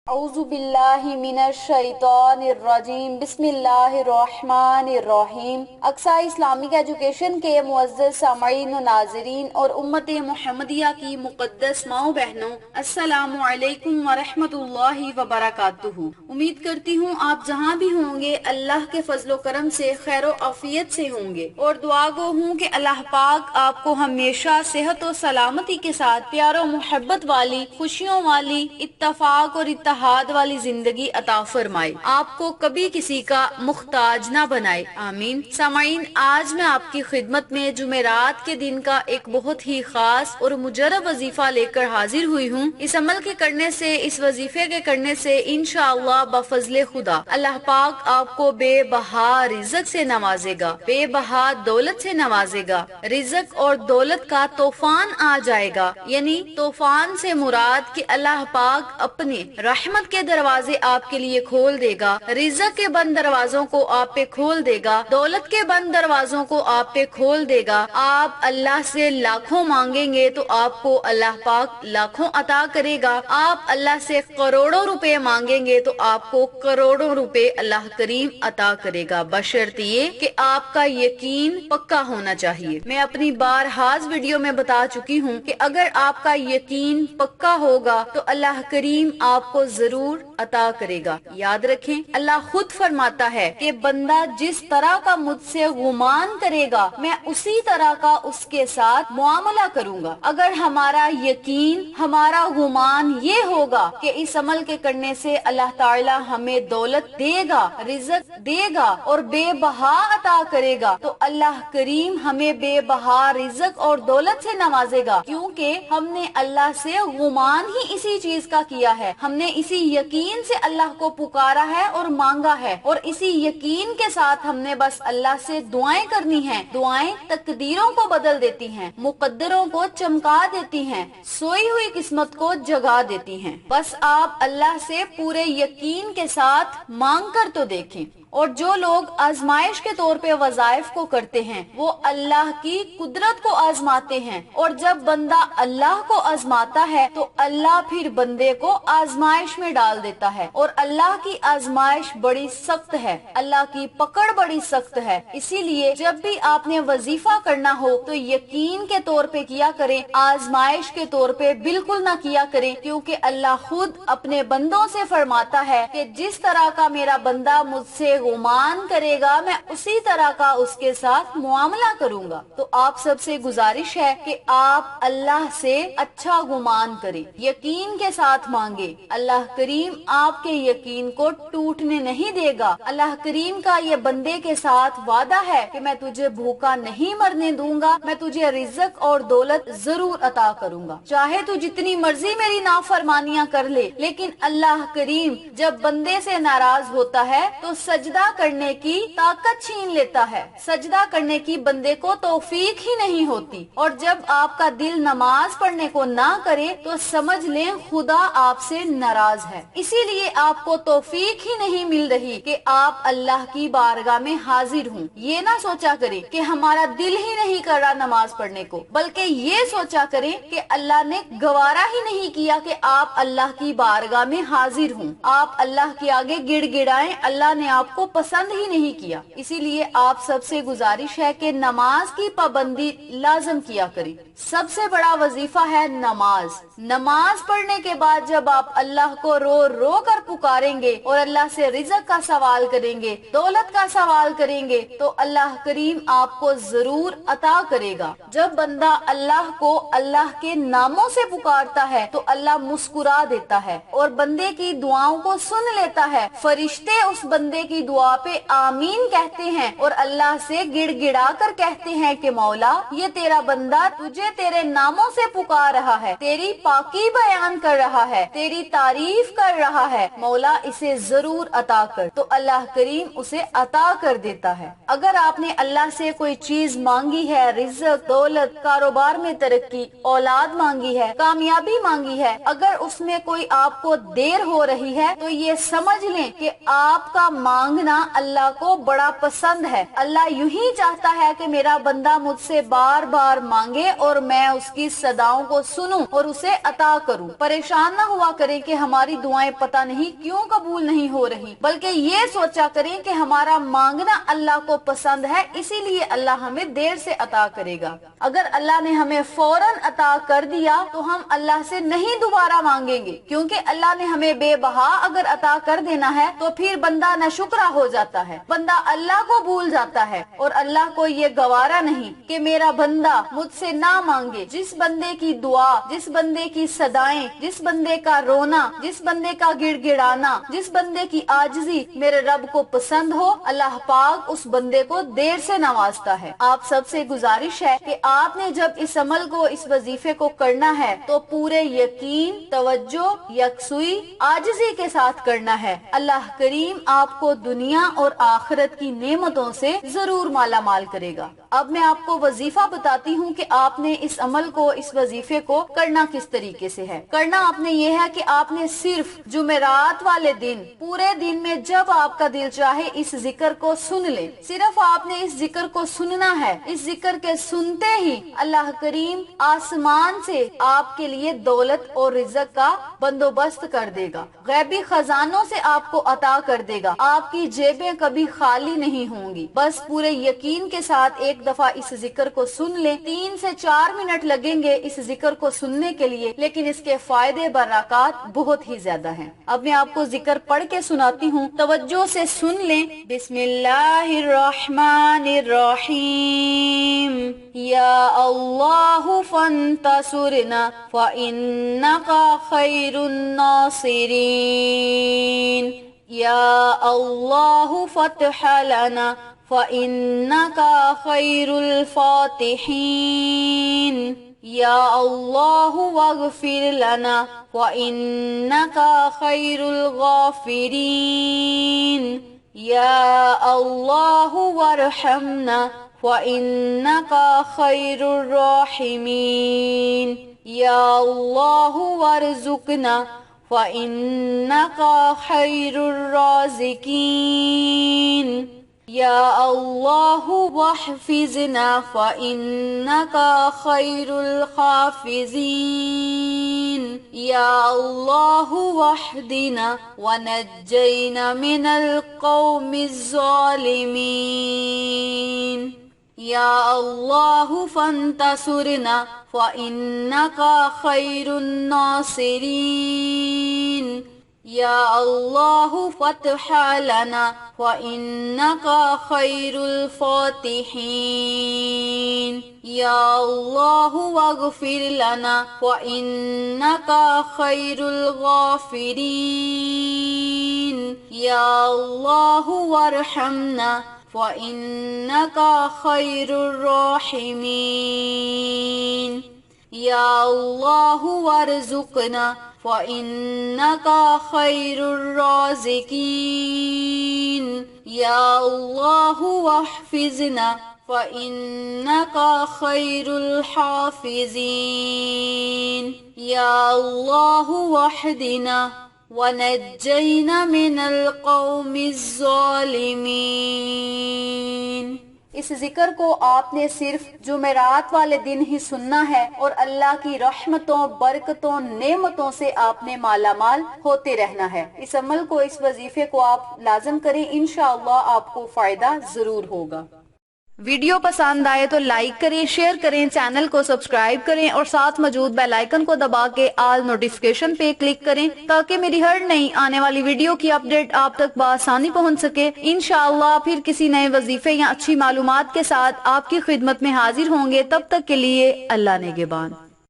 औज़ु बिल्लाहि मिनश शैतानिर रजीम बिस्मिल्लाहिर्रहमानिर्रहीम। Aqsa Islamic education के मुअज़्ज़ज़ सामईन व नाज़रीन और उम्मत मुहम्मदिया की मुक़द्दस माओ बहनों, अस्सलामु अलैकुम व रहमतुल्लाहि व बरकातुहू। उम्मीद करती हूँ आप जहाँ भी होंगे अल्लाह के फजल व करम से खैर व आफियत से होंगे, और दुआ गो हूँ कि अल्लाह पाक आपको हमेशा सेहत और सलामती के साथ प्यार और मोहब्बत वाली, खुशियों वाली, इत्तफाक और इत्तेहाद वाली जिंदगी अता फरमाए, आपको कभी किसी का मुख्ताज ना बनाए, आमीन। सामाइन, आज मैं आपकी खिदमत में जुमेरात के दिन का एक बहुत ही खास और मुजरब वजीफा लेकर हाजिर हुई हूँ। इस अमल के करने से, इस वजीफे के करने से इंशाअल्लाह बफजले खुदा अल्लाह पाक आपको बेबहा रिज़्क से नवाजेगा, बेबहा दौलत से नवाजेगा। रिज़्क और दौलत का तूफान आ जाएगा, यानी तूफान से मुराद कि अल्लाह पाक अपने रहमत के दरवाजे आपके लिए खोल देगा, रिज़्क के बंद दरवाजों को आप पे खोल देगा, दौलत के बंद दरवाजों को आप पे खोल देगा। आप अल्लाह से लाखों मांगेंगे तो आपको अल्लाह पाक लाखों अता करेगा। आप अल्लाह से करोड़ों रुपए मांगेंगे तो आपको करोड़ों रुपए अल्लाह करीम अता करेगा, बशर्ते ये कि आपका यकीन पक्का होना चाहिए। मैं अपनी बारहाज़ वीडियो में बता चुकी हूँ कि अगर आपका यकीन पक्का होगा तो अल्लाह करीम आपको जरूर अता करेगा। याद रखें, अल्लाह खुद फरमाता है कि बंदा जिस तरह का मुझसे गुमान करेगा मैं उसी तरह का उसके साथ मुआमला करूंगा। अगर हमारा यकीन, हमारा गुमान ये होगा कि इस अमल के करने से अल्लाह ताला हमें दौलत देगा, रिज़्क देगा और बेबहा अता करेगा, तो अल्लाह करीम हमें बेबहा रिज़्क और दौलत से नवाजेगा, क्योंकि हमने अल्लाह से गुमान ही इसी चीज का किया है। हमने इसी यकीन से अल्लाह को पुकारा है और मांगा है, और इसी यकीन के साथ हमने बस अल्लाह से दुआएं करनी हैं। दुआएं तकदीरों को बदल देती हैं, मुकद्दरों को चमका देती हैं, सोई हुई किस्मत को जगा देती हैं। बस आप अल्लाह से पूरे यकीन के साथ मांग कर तो देखें। और जो लोग आजमाइश के तौर पे वजाइफ को करते हैं वो अल्लाह की कुदरत को आजमाते हैं, और जब बंदा अल्लाह को आजमाता है तो अल्लाह फिर बंदे को आजमाइश में डाल देता है, और अल्लाह की आजमाइश बड़ी सख्त है, अल्लाह की पकड़ बड़ी सख्त है। इसीलिए जब भी आपने वजीफा करना हो तो यकीन के तौर पे किया करें, आजमाइश के तौर पे बिल्कुल ना किया करें, क्योंकि अल्लाह खुद अपने बंदों से फरमाता है कि जिस तरह का मेरा बंदा मुझसे गुमान करेगा मैं उसी तरह का उसके साथ मुआमला करूंगा। तो आप सबसे गुजारिश है कि आप अल्लाह से अच्छा गुमान करें, यकीन के साथ मांगे। अल्लाह करीम आपके यकीन को टूटने नहीं देगा। अल्लाह करीम का ये बंदे के साथ वादा है कि मैं तुझे भूखा नहीं मरने दूंगा, मैं तुझे रिज़्क और दौलत जरूर अता करूंगा, चाहे तू जितनी मर्जी मेरी नाफरमानियां कर ले। लेकिन अल्लाह करीम जब बंदे से नाराज होता है तो सजदा करने की ताकत छीन लेता है, सजदा करने की बंदे को तौफीक ही नहीं होती। और जब आपका दिल नमाज पढ़ने को ना करे तो समझ लें खुदा आपसे नाराज है। इसीलिए आपको तौफीक ही नहीं मिल रही कि आप अल्लाह की बारगाह में हाजिर हों। ये ना सोचा करें कि हमारा दिल ही नहीं कर रहा नमाज पढ़ने को, बल्कि ये सोचा करें कि अल्लाह ने गवारा ही नहीं किया कि आप अल्लाह की बारगाह में हाजिर हों। आप अल्लाह के आगे गिड़गिड़ाएं, अल्लाह ने आपको पसंद ही नहीं किया। इसीलिए आप सबसे गुजारिश है कि नमाज की पाबंदी लाजम किया करें। सबसे बड़ा वजीफा है नमाज। नमाज पढ़ने के बाद जब आप अल्लाह को रो रो कर पुकारेंगे और अल्लाह से रिज़्क का सवाल करेंगे, दौलत का सवाल करेंगे, तो अल्लाह करीम आपको जरूर अता करेगा। जब बंदा अल्लाह को अल्लाह के नामों से पुकारता है तो अल्लाह मुस्कुरा देता है और बंदे की दुआओं को सुन लेता है। फरिश्ते उस बंदे की दुआ पे आमीन कहते हैं और अल्लाह से गिड़गिड़ा कर कहते हैं कि मौला ये तेरा बंदा तुझे तेरे नामों से पुकार रहा है, तेरी पाकी बयान कर रहा है, तेरी तारीफ कर रहा है, मौला इसे जरूर अता कर। तो अल्लाह करीम उसे अता कर देता है। अगर आपने अल्लाह से कोई चीज मांगी है, रिज़्क, दौलत, कारोबार में तरक्की, औलाद मांगी है, कामयाबी मांगी है, अगर उसमें कोई आपको देर हो रही है तो ये समझ लें कि आपका मांगना अल्लाह को बड़ा पसंद है। अल्लाह यूं ही चाहता है कि मेरा बंदा मुझसे बार बार मांगे और اور میں اس کی صداؤں کو سنوں اور اسے عطا کروں۔ پریشان نہ ہوا کریں کہ ہماری دعائیں پتہ نہیں کیوں قبول نہیں ہو رہی، بلکہ یہ سوچا کریں کہ ہمارا مانگنا اللہ کو پسند ہے، اسی لیے اللہ ہمیں دیر سے عطا کرے گا۔ اگر اللہ نے ہمیں فوراً عطا کر دیا تو ہم اللہ سے نہیں دوبارہ مانگیں گے، کیونکہ اللہ نے ہمیں بے بہا اگر عطا کر دینا ہے تو پھر بندہ ناشکرا ہو جاتا ہے، بندہ اللہ کو بھول جاتا ہے، اور اللہ کو یہ گوارا نہیں کہ میرا بندہ مجھ سے نہ مانگے۔ جس بندے کی دعا، جس بندے کی صدائیں، جس بندے کا رونا، جس بندے کا گڑ گڑانا، جس بندے کی عاجزی میرے رب کو پسند ہو، اللہ پاک اس بندے کو دیر سے نوازتا ہے۔ آپ سب سے گزارش ہے کہ آپ نے جب اس عمل کو، اس وظیفے کو کرنا ہے تو پورے یقین، توجہ، یکسوئی، عاجزی کے ساتھ کرنا ہے۔ اللہ کریم آپ کو دنیا اور آخرت کی نعمتوں سے ضرور مالا مال کرے گا۔ اب میں آپ کو وظیفہ بتاتی ہوں کہ آپ نے اس عمل کو، اس وظیفے کو کرنا کس طریقے سے ہے۔ کرنا آپ نے یہ ہے کہ آپ نے صرف جمعرات والے دن، پورے دن میں جب آپ کا دل چاہے اس ذکر کو سن لیں۔ صرف آپ نے اس ذکر کو سننا ہے۔ اس ذکر کے سنتے ہی اللہ کریم آسمان سے آپ کے لیے دولت اور رزق کا بندوبست کر دے گا، غیبی خزانوں سے آپ کو عطا کر دے گا۔ آپ کی جیبیں کبھی خالی نہیں ہوں گی۔ بس پورے یقین کے ساتھ ایک دفعہ اس ذکر کو سن لیں۔ 3 سے 4 منٹ لگیں گے اس ذکر کو سننے کے لیے، لیکن اس کے فائدے برکات بہت ہی زیادہ ہیں۔ اب میں آپ کو ذکر پڑھ کے سناتی ہوں، توجہ سے سن لیں۔ بسم اللہ الرحمن الرحیم۔ یا اللہ فانتصرنا فإنک خیر الناصرین۔ یا اللہ فتح لنا فإنک خیر الفاتحین۔ یا اللہ واغفر لنا فإنک خیر الغافرین۔ یا اللہ وارحمنا فإنک خیر الراحمین۔ یا اللہ وارزقنا فإنک خیر الرازقین۔ یا اللہ واحفظنا فإنک خیر الحافظین۔ یا اللہ واہدنا ونجینا من القوم الظالمین۔ یا اللہ فانتصرنا فإنک خیر الناصرین۔ یا اللہ فتح لنا فإنک خیر الفاتحین۔ یا اللہ واغفر لنا فإنک خیر الغافرین۔ یا اللہ وارحمنا فإنک خیر الراحمین۔ یا اللہ وارزقنا فإنک خیر الرازقین۔ یا اللہ واحفظنا فإنک خیر الحافظین۔ یا اللہ واہدنا ونجینا من القوم الظالمین۔ اس ذکر کو آپ نے صرف جمعرات والے دن ہی سننا ہے اور اللہ کی رحمتوں، برکتوں، نعمتوں سے آپ نے مالا مال ہوتے رہنا ہے۔ اس عمل کو، اس وظیفے کو آپ لازم کریں، انشاءاللہ آپ کو فائدہ ضرور ہوگا۔ ویڈیو پسند آئے تو لائک کریں، شیئر کریں، چینل کو سبسکرائب کریں اور ساتھ موجود بیل آئیکن کو دبا کے آل نوٹیفیکیشن پہ کلک کریں تاکہ میری ہر نئی آنے والی ویڈیو کی اپڈیٹ آپ تک بآسانی پہنچ سکے۔ انشاءاللہ پھر کسی نئے وظیفے یا اچھی معلومات کے ساتھ آپ کی خدمت میں حاضر ہوں گے۔ تب تک کے لیے اللہ نگہبان۔